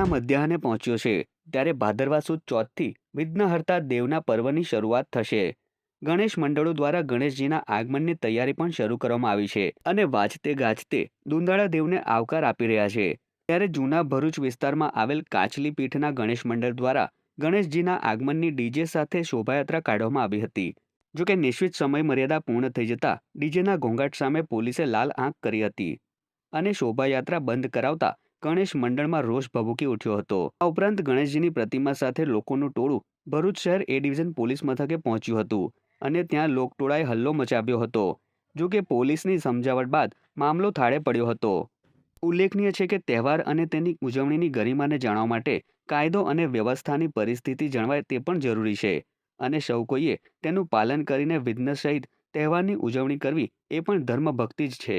શ્રાવણના મધ્યાહને પહોંચ્યો છે, ત્યારે ભાદરવા સુદ ચોથથી વિઘ્નહર્તા દેવના પર્વની શરૂઆત થશે. ગણેશ મંડળો દ્વારા ગણેશજીના આગમનની તૈયારી પણ શરૂ કરવામાં આવી છે અને વાજતે ગાજતે દુંદાળા દેવને આવકાર આપી રહ્યા છે. ત્યારે જૂના ભરૂચ વિસ્તારમાં આવેલ કાચલી પીઠના ગણેશ મંડળ દ્વારા ગણેશજીના આગમનની ડીજે સાથે શોભાયાત્રા કાઢવામાં આવી હતી. જોકે નિશ્ચિત સમય મર્યાદા પૂર્ણ થઈ જતા ડીજેના ઘોંઘાટ સામે પોલીસે લાલ આંખ કરી હતી અને શોભાયાત્રા બંધ કરાવતા ગણેશ મંડળમાં રોષ ભભૂકી ઉઠ્યો હતો. આ ઉપરાંત ગણેશજીની પ્રતિમા સાથે લોકોનું ટોળું ભરૂચ શહેર એ ડિવિઝન પોલીસ મથકે પહોંચ્યું હતું અને ત્યાં લોકટોળાએ હલ્લો મચાવ્યો હતો. જો કે પોલીસની સમજાવટ બાદ મામલો થાળે પડ્યો હતો. ઉલ્લેખનીય છે કે તહેવાર અને તેની ઉજવણીની ગરિમાને જાણવા માટે કાયદો અને વ્યવસ્થાની પરિસ્થિતિ જળવાય તે પણ જરૂરી છે અને સૌ કોઈએ તેનું પાલન કરીને વિઘ્ન સહિત તહેવારની ઉજવણી કરવી એ પણ ધર્મભક્તિ જ છે.